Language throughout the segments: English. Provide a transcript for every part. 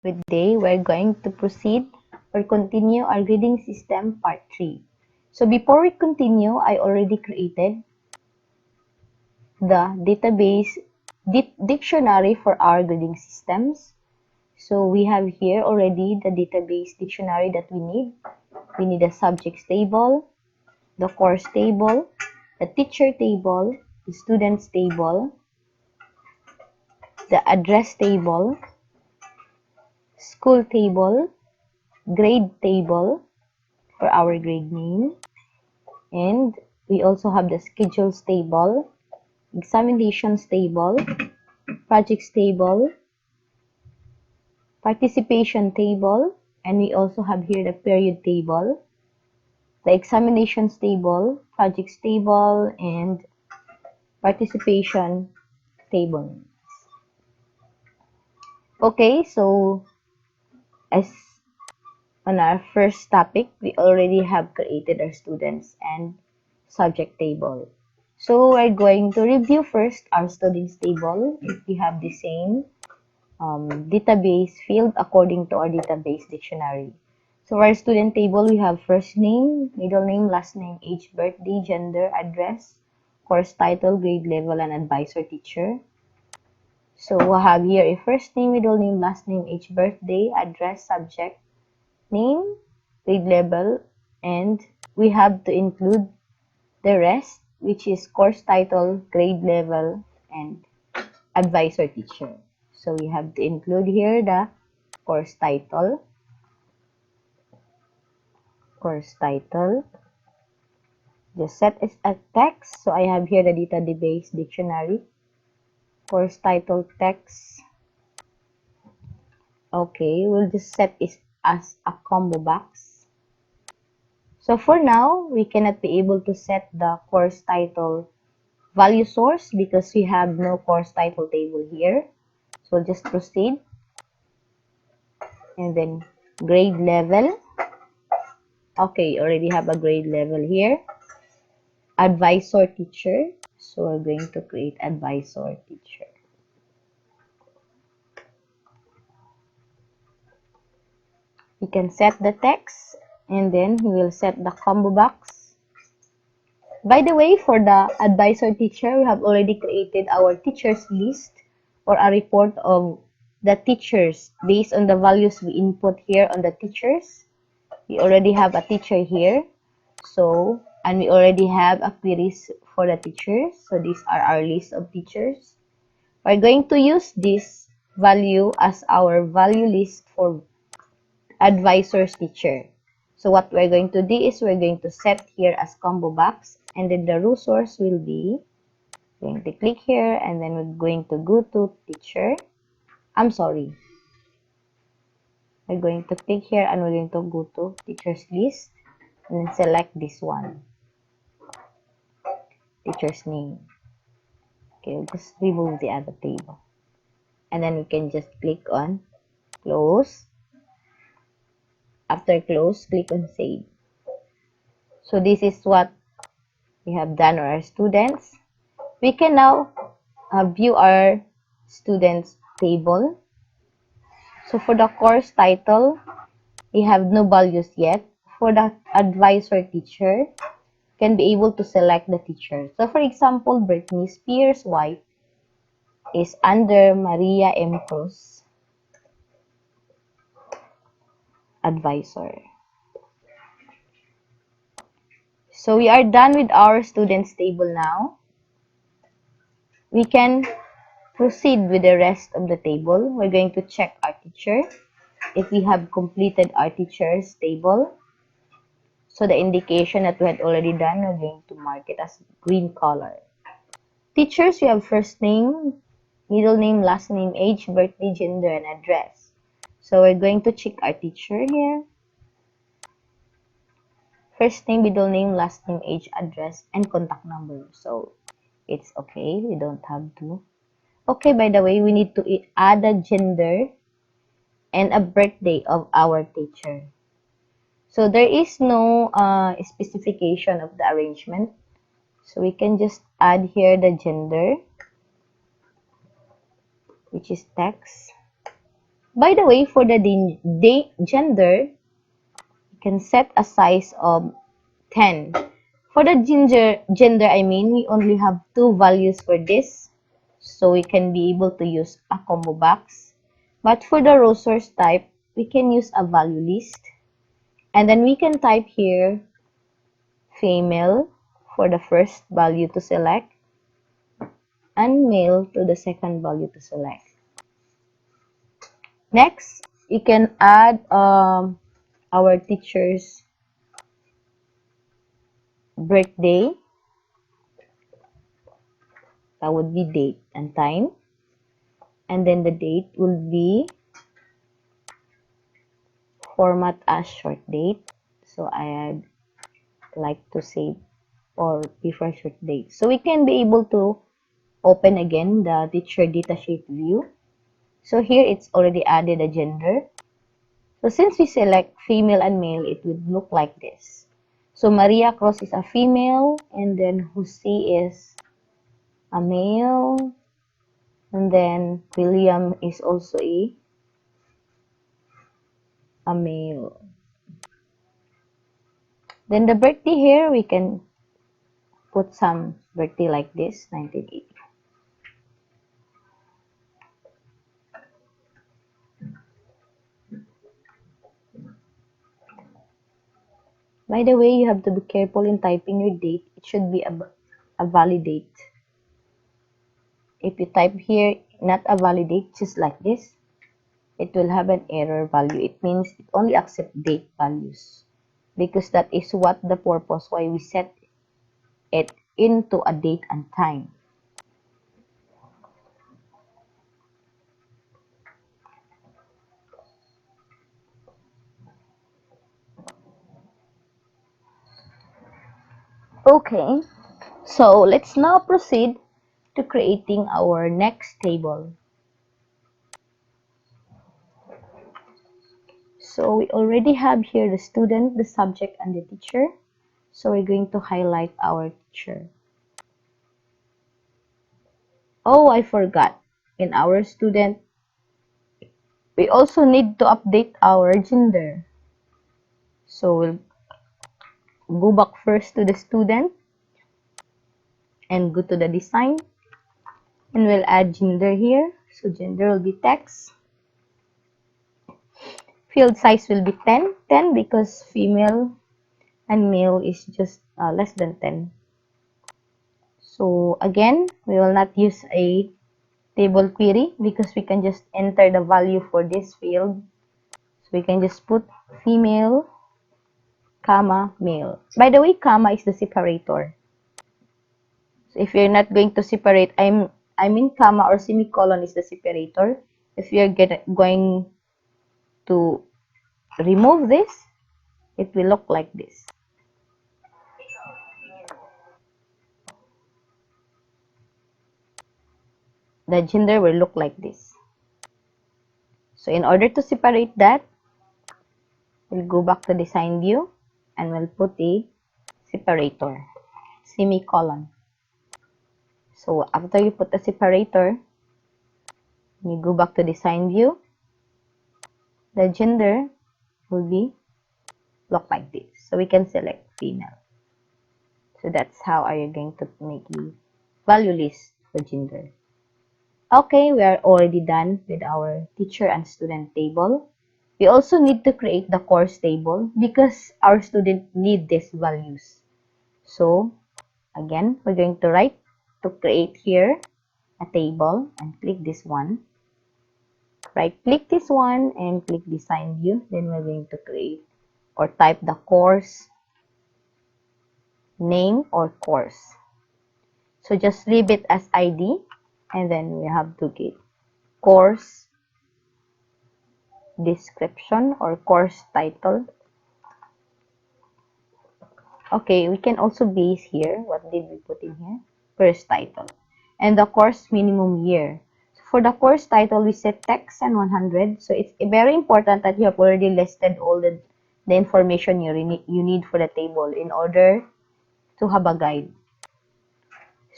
Today, we're going to proceed or continue our grading system part 3. So before we continue, I already created the database dictionary for our grading systems. So we have here already the database dictionary that we need. We need the subjects table, the course table, the teacher table, the students table, the address table, school table, grade table for our grade name, and we also have the schedules table, examinations table, projects table, participation table, and we also have here the period table, the examinations table, projects table, and participation table. Okay, so as on our first topic, we already have created our students and subject table. So we're going to review first our students table if we have the same database field according to our database dictionary. So our student table, we have first name, middle name, last name, age, birthday, gender, address, course title, grade level, and advisor teacher. So we'll have here a first name, middle name, last name, age, birthday, address, subject, name, grade level, and we have to include the rest, which is course title, grade level, and advisor teacher. So we have to include here the course title, just set as a text. So I have here the database dictionary, course title text. Okay, we'll just set it as a combo box. So for now, we cannot be able to set the course title value source because we have no course title table here. So just proceed. And then grade level. Okay, already have a grade level here. Advisor teacher. So we're going to create advisor teacher. We can set the text and then we will set the combo box. By the way, for the advisor teacher, we have already created our teachers list or a report of the teachers based on the values we input here on the teachers. We already have a teacher here. So, and we already have a queries for the teachers. So these are our list of teachers. We're going to use this value as our value list for advisor's teacher. So what we're going to do is we're going to set here as combo box, and then the row source will be going to click here, and then we're going to go to teacher. We're going to click here and we're going to go to teachers list and then select this one, teacher's name. Okay, we'll just remove the other table, and then we can just click on close. After close, click on save. So this is what we have done for our students. We can now view our students table. So for the course title, we have no values yet. For the advisor teacher, can be able to select the teacher. So for example, Britney Spears White is under Maria M. Cruz, advisor. So we are done with our students table now. We can proceed with the rest of the table. We're going to check our teacher if we have completed our teacher's table. So the indication that we had already done, we're going to mark it as green color. Teachers, we have first name, middle name, last name, age, birthday, gender, and address. So we're going to check our teacher here. First name, middle name, last name, age, address, and contact number. So it's okay. We don't have to. Okay, by the way, we need to add a gender and a birthday of our teacher. So there is no specification of the arrangement. So we can just add here the gender, which is text. By the way, for the gender, you can set a size of 10. For the gender, I mean, we only have two values for this. So we can be able to use a combo box. But for the row source type, we can use a value list. And then we can type here female for the first value to select and male to the second value to select. Next, you can add our teacher's birthday. That would be date and time. And then the date will be format as short date. So I'd like to save or prefer short date. So we can be able to open again the teacher datasheet view. So here it's already added a gender. So since we select female and male, it would look like this. So Maria Cruz is a female, and then Jose is a male, and then William is also a male. Then the birthday here, we can put some birthday like this, 1980. By the way, you have to be careful in typing your date. It should be a valid date. If you type here not a valid date, just like this, it will have an error value. It means it only accepts date values, because that is what the purpose why we set it into a date and time. Okay, so let's now proceed to creating our next table. So we already have here the student, the subject, and the teacher. So we're going to highlight our teacher. Oh, I forgot. In our student, we also need to update our gender. So we'll go back first to the student and go to the design. And we'll add gender here. So gender will be text. Field size will be 10. 10 because female and male is just less than 10. So again, we will not use a table query because we can just enter the value for this field. So we can just put female, comma, male. By the way, comma is the separator. So if you're not going to separate, I mean comma or semicolon is the separator. If you're going to remove this, it will look like this. The gender will look like this. So in order to separate that, we'll go back to design view and we'll put a separator, semicolon. So after you put the separator, you go back to design view, the gender will be look like this. So we can select female. So that's how are you going to make a value list for gender. Okay, we are already done with our teacher and student table. We also need to create the course table because our student need these values. So again, we're going to write to create here a table and click this one. Right click this one and click design view. Then we're going to create or type the course name or course. So just leave it as ID and then we have to get course description or course title. Okay, we can also base here. What did we put in here? Course title. And the course minimum year. So for the course title, we set text and 100. So it's very important that you have already listed all the information you need for the table in order to have a guide.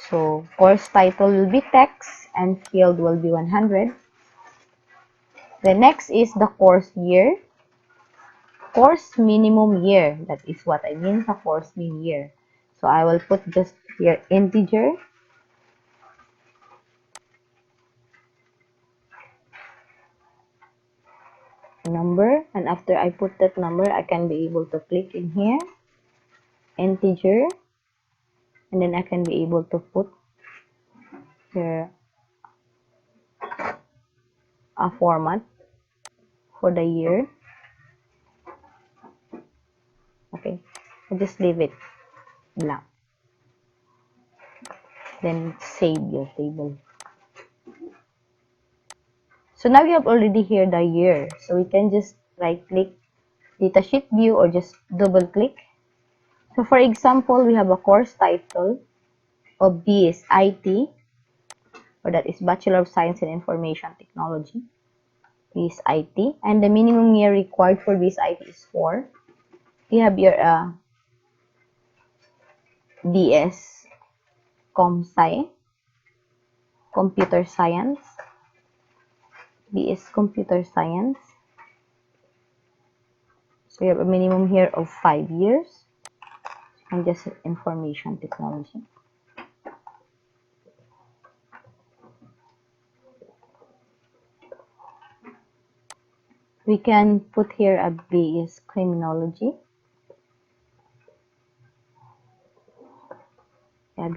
So course title will be text and field will be 100. The next is the course year. Course minimum year. That is what I mean sa course min year. So I will put just here integer. Number, and after I put that number, I can be able to click in here, integer, and then I can be able to put here a format for the year. Okay, I just leave it blank. Then save your table. So now we have already here the year. So we can just right click data sheet view or just double click. So for example, we have a course title of BSIT, or that is Bachelor of Science in Information Technology, BSIT, and the minimum year required for BSIT is 4. You have your BS ComSci, Computer Science, BS Computer Science. So you have a minimum here of 5 years, and just Information Technology. We can put here a BS Criminology. So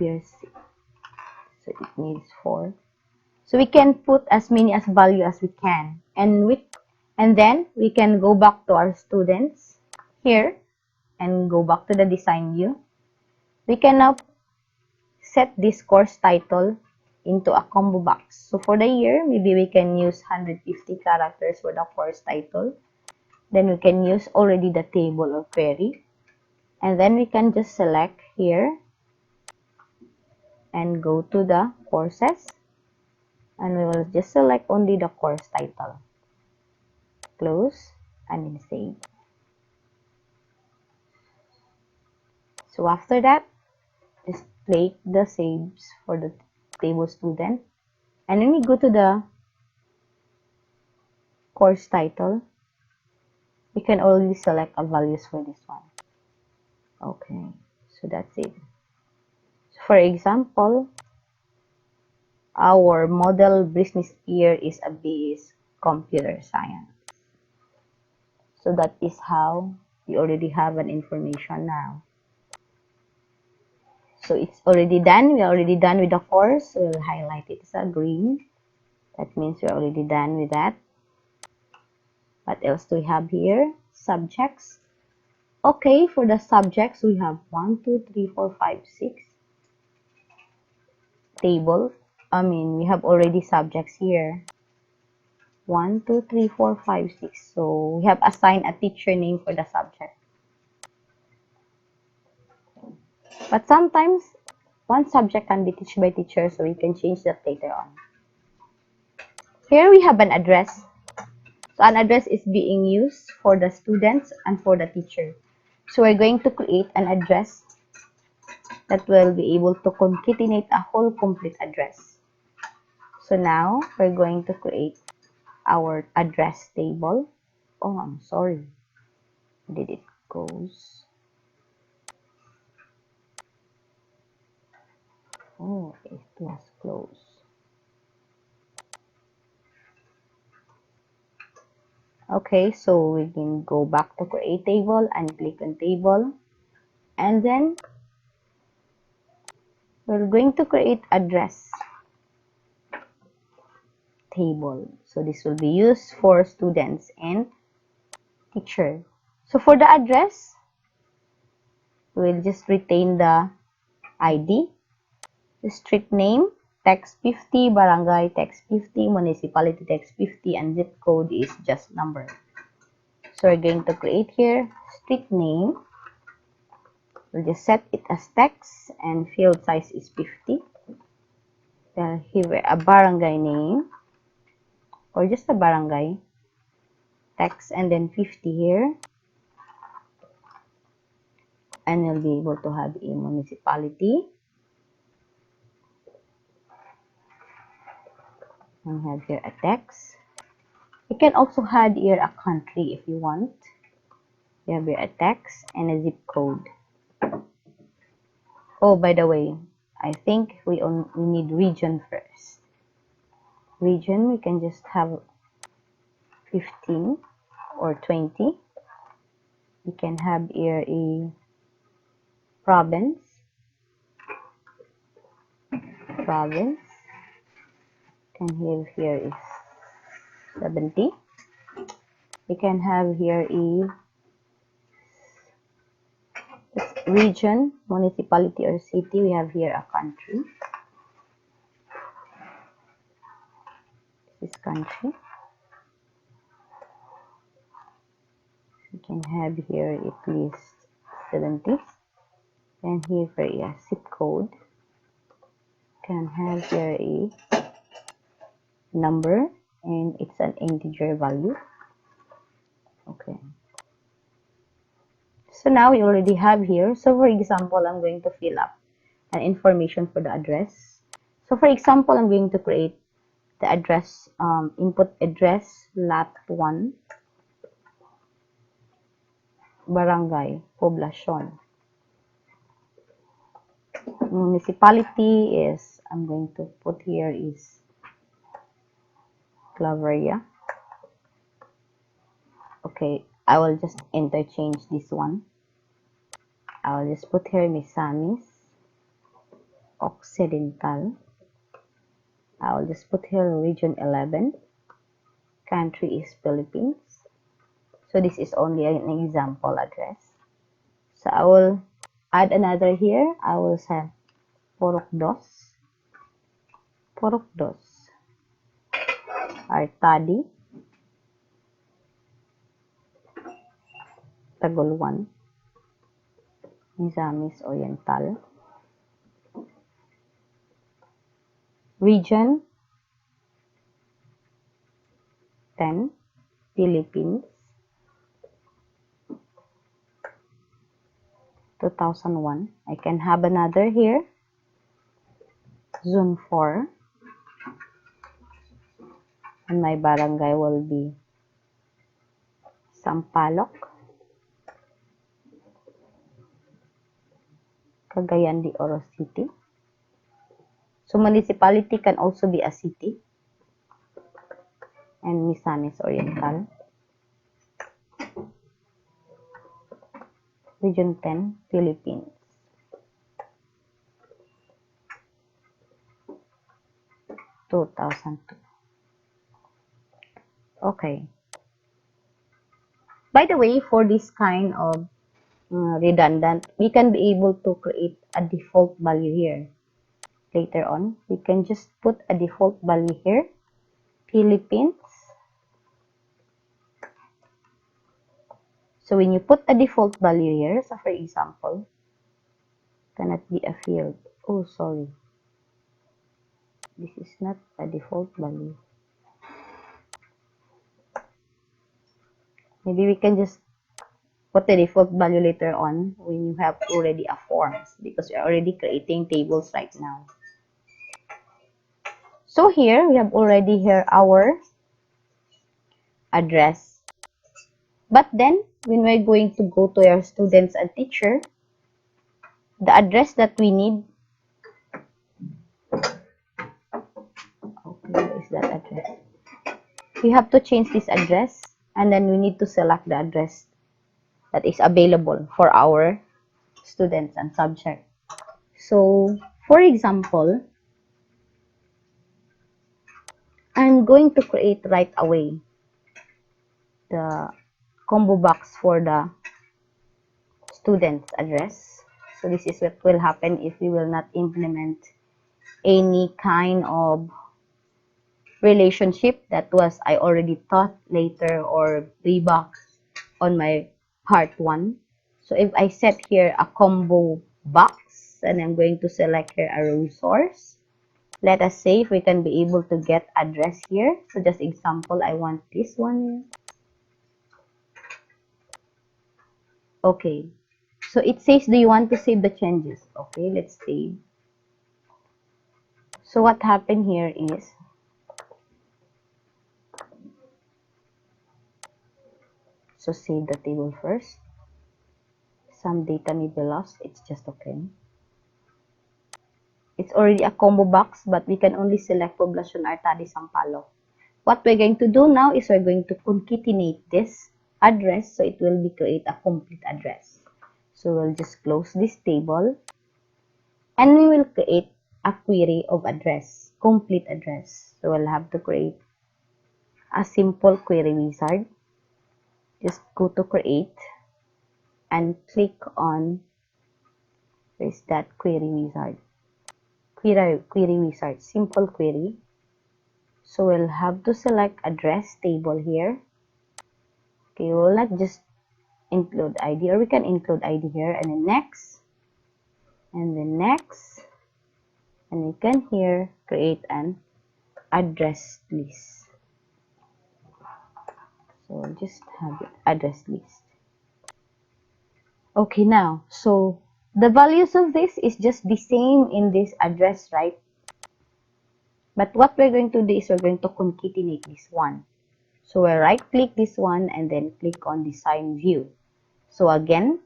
it needs 4. So we can put as many as value as we can, and then we can go back to our students here and go back to the design view. We can now set this course title into a combo box. So for the year, maybe we can use 150 characters for the course title. Then we can use already the table or query. And then we can just select here and go to the courses. And we will just select only the course title. Close and then save. So after that, just click the saves for the table student. And then we go to the course title. We can already select a values for this one. Okay, so that's it. So for example, our model business year is a BS Computer Science. So that is how we already have an information now. So it's already done. We're already done with the course. So we'll highlight it as a green. That means we're already done with that. What else do we have here? Subjects. Okay, for the subjects, we have 1, 2, 3, 4, 5, 6 tables. We have already subjects here. 1, 2, 3, 4, 5, 6. So we have assigned a teacher name for the subject. But sometimes one subject can be taught by teacher, so we can change that later on. Here we have an address. So an address is being used for the students and for the teacher. So we're going to create an address that will be able to concatenate a whole complete address. So now we're going to create our address table. Oh, I'm sorry. Did it goes? Oh, it was closed. Okay, so we can go back to create table and click on table. And then we're going to create address table. So this will be used for students and teacher. So for the address, we'll just retain the ID, the street name, text 50, barangay text 50, municipality text 50, and zip code is just number. So we're going to create here street name. We'll just set it as text and field size is 50. Then here a barangay name or just a barangay text and then 50 here. And we'll be able to have a municipality. And have here a text. We can also add here a country if you want. We have here a text and a zip code. Oh, by the way, I think we need region first. Region, we can just have 15 or 20. We can have here a province. Can have here is 70. We can have here a region, municipality or city. We have here a country. This country. We can have here at least 70. And here for a zip code. Can have here a number and it's an integer value. Okay. So now we already have here. So for example, I'm going to fill up an information for the address. So for example, I'm going to create the address, input address, lot 1, barangay, poblacion. Municipality is, I'm going to put here is Claveria. Okay, I will just interchange this one. I will just put here Misamis Occidental. I will just put here region 11. Country is Philippines. So this is only an example address. So I will add another here. I will say Porokdos. Artadi. Tagolwan. Misamis Oriental. Region 10, Philippines, 2001. I can have another here, Zone 4, and my barangay will be Sampaloc, Cagayan de Oro City. So municipality can also be a city, and Misamis Oriental. Region 10, Philippines. Okay. By the way, for this kind of redundant, we can be able to create a default value here. Later on, we can just put a default value here, Philippines. So when you put a default value here, so for example, cannot be a field. Oh, sorry. This is not a default value. Maybe we can just put the default value later on when you have already a forms, because we're already creating tables right now. So here, we have already here our address. But then, when we're going to go to our students and teacher, the address that we need, okay, where is that address? We have to change this address, and then we need to select the address that is available for our students and subject. So, for example, I'm going to create right away the combo box for the student's address. So this is what will happen if we will not implement any kind of relationship that was I already taught later or way back on my part 1. So if I set here a combo box and I'm going to select here a resource, let us say if we can be able to get address here. So just example, I want this one. Okay. So it says, do you want to save the changes? Okay, let's save. So what happened here is, So save the table first. Some data may be lost. It's just okay. It's already a combo box, but we can only select Poblacion Artadi Sampaloc. What we're going to do now is we're going to concatenate this address so it will create a complete address. So we'll just close this table and we will create a query of address, complete address. So we'll have to create a simple query wizard. Just go to create and click on where's that query wizard. Query wizard, simple query. So we'll have to select address table here. Okay, we will not just include ID, or we can include ID here, and then next, and then next, and we can here create an address list. So just have it address list. Okay, now so the values of this is just the same in this address, right? But what we're going to do is we're going to concatenate this one. So we'll right click this one and then click on design view. So again,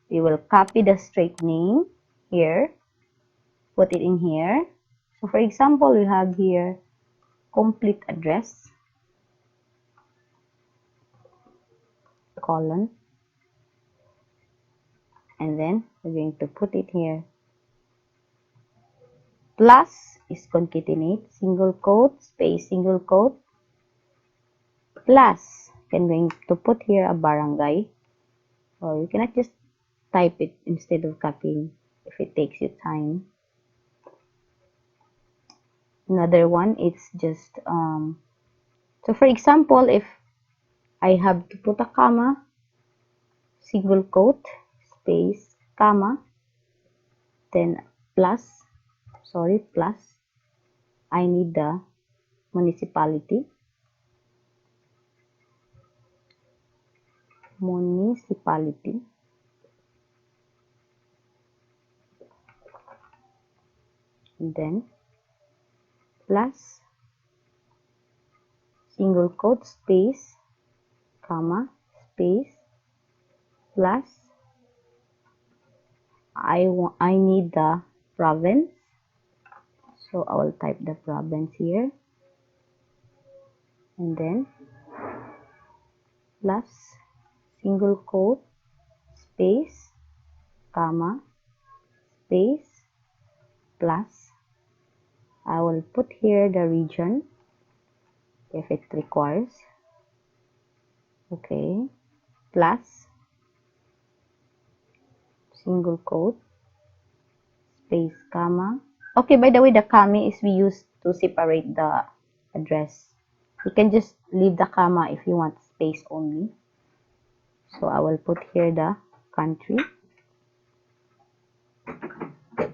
we will copy the straight name here, put it in here. So for example, we have here complete address, colon, and then we're going to put it here. Plus is concatenate, single quote, space, single quote, plus, I'm going to put here a barangay, or you cannot just type it instead of copying if it takes you time. Another one, it's just, so for example, if I have to put a comma, single quote, space, comma, then plus, I need the municipality, and then plus, single quote, space, comma, space, plus, I need the province, so I will type the province here, and then plus, single quote, space, comma, space, plus, I will put here the region if it requires, okay, plus, single quote, space, comma. Okay, by the way, the comma is we use to separate the address. You can just leave the comma if you want space only. So I will put here the country. And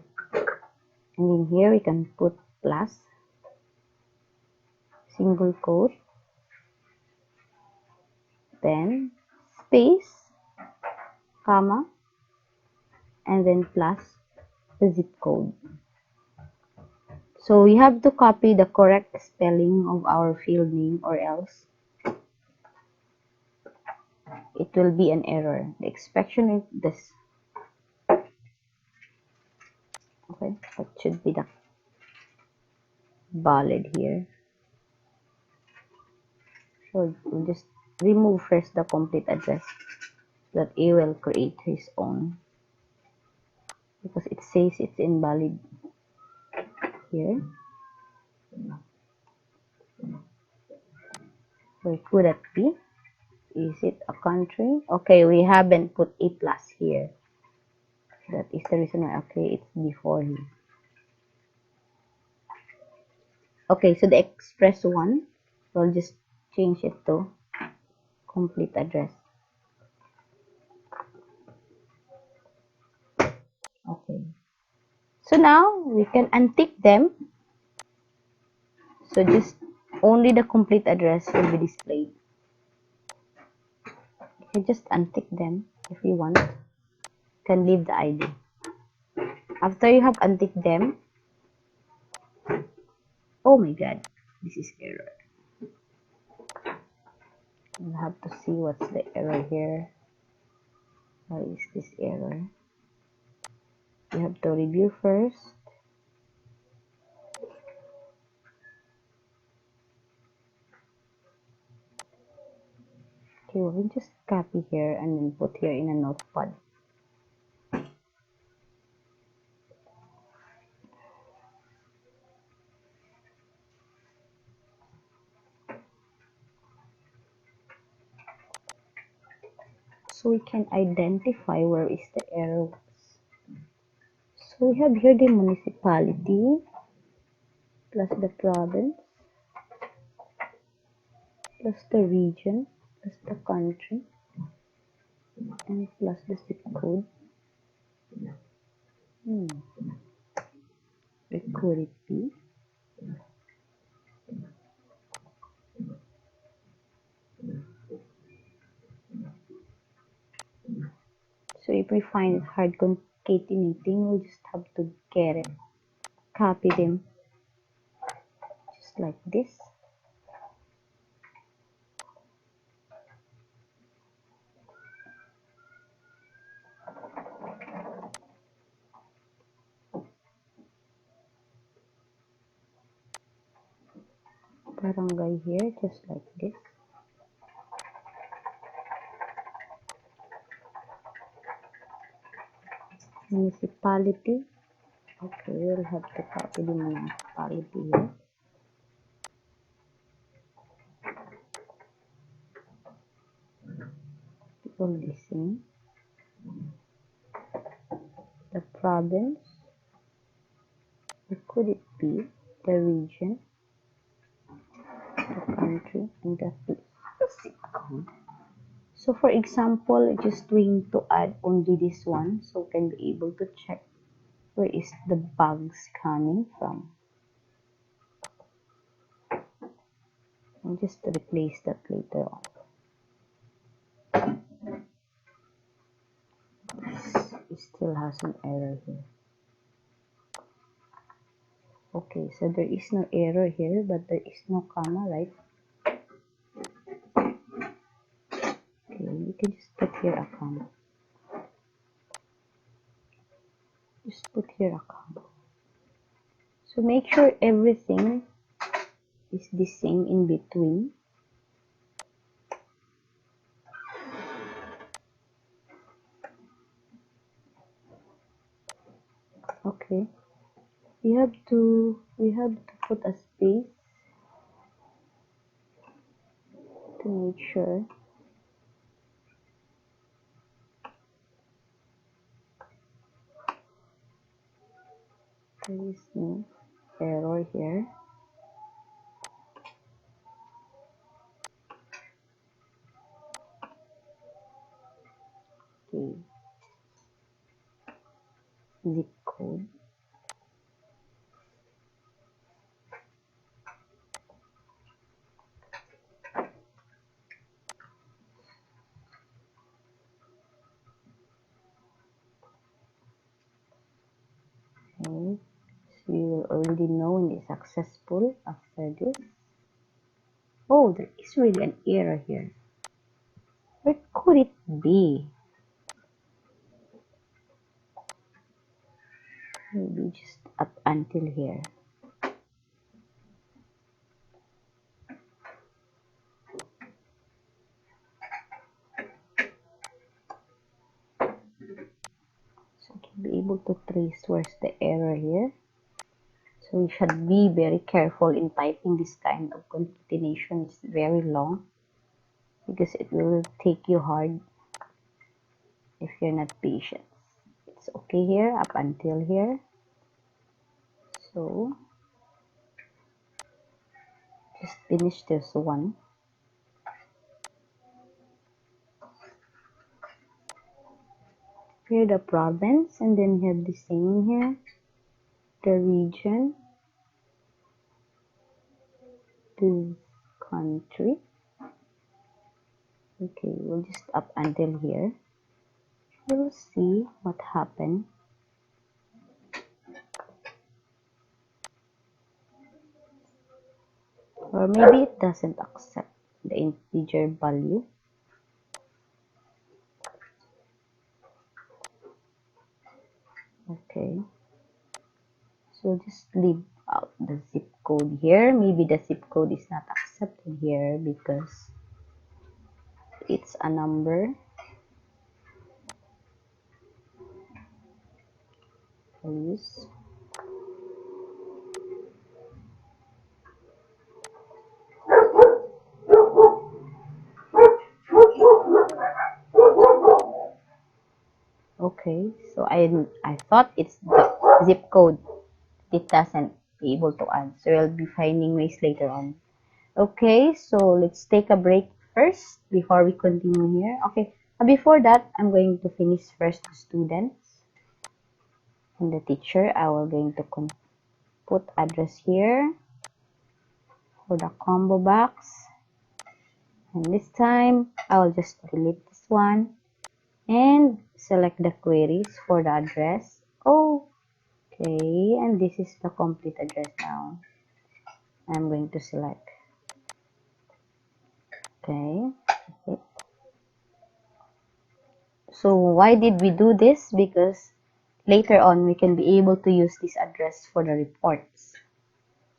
in here we can put plus, single quote, then space, comma, and then plus the zip code. So we have to copy the correct spelling of our field name, or else it will be an error. The expression is this. Okay, that should be the valid here. So we'll just remove first the complete address that he will create his own, because it says it's invalid here. Where could that be? Is it a country? Okay, we haven't put a plus here. That is the reason why. Okay, it's before here. Okay, so the express one, we'll just change it to complete address. Okay. So now we can untick them. So just only the complete address will be displayed. You can just untick them if you want. You can leave the ID. After you have unticked them, oh my god, this is error. We'll have to see what's the error here. Why is this error? You have to review first. Okay, we'll just copy here and then put here in a notepad. So we can identify where is the error was. So we have here the municipality plus the province plus the region plus the country and plus the zip code. Where could it be? So if we find it hard concatenating, we'll just have to get it, copy them, just like this. Barangay here, just like this. Municipality. Okay, we'll have to copy the municipality here. All the same. The province. What could it be? The region, the country, and the zip code. So for example, just going to add only this one, so we can be able to check where is the bugs coming from. And just replace that later on. It still has an error here. Okay, so there is no error here, but there is no comma, right? Okay, you can just put here a comma. Just put here a comma. So make sure everything is the same in between. Okay. We have to put a space to make sure. There is no error here. Okay. Zip code. Okay. So you will already know when it's successful after this. Oh, there is really an error here. Where could it be? Maybe just up until here. So you can be able to trace where's the error here. So you should be very careful in typing this kind of concatenation. It's very long because it will take you hard if you're not patient. It's okay here up until here. So just finish this one. Here the province, and then you have the same here, the region, the country. Okay, we'll just up until here. We'll see what happened. Or maybe it doesn't accept. the integer value. Okay. So just leave out the zip code here. Maybe the zip code is not accepted here because it's a number. Values. Okay, so I thought it's the zip code. It doesn't be able to add. So we'll be finding ways later on. Okay, so let's take a break first before we continue here. Okay, before that, I'm going to finish first the students and the teacher. I will going to put address here for the combo box. And this time, I will just delete this one and select the queries for the address. Okay, and this is the complete address now. I'm going to select. Okay. So why did we do this? Because later on we can be able to use this address for the reports.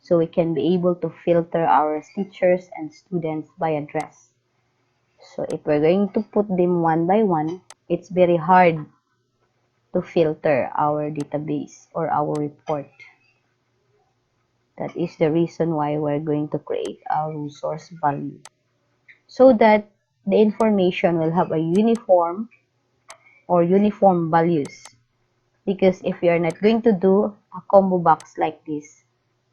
So we can be able to filter our teachers and students by address. So if we're going to put them one by one, it's very hard to filter our database or our report. That is the reason why we're going to create a resource value, so that the information will have a uniform or uniform values. Because if you are not going to do a combo box like this,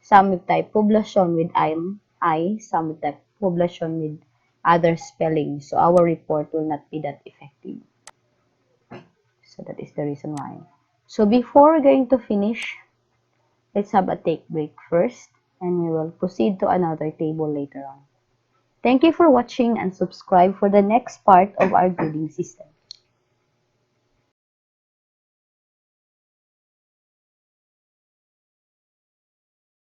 some will type poblacion with I, some will type poblacion with other spelling. So our report will not be that effective. So that is the reason why. So before we're going to finish, let's have a take break first, and we will proceed to another table later on. Thank you for watching and subscribe for the next part of our grading system.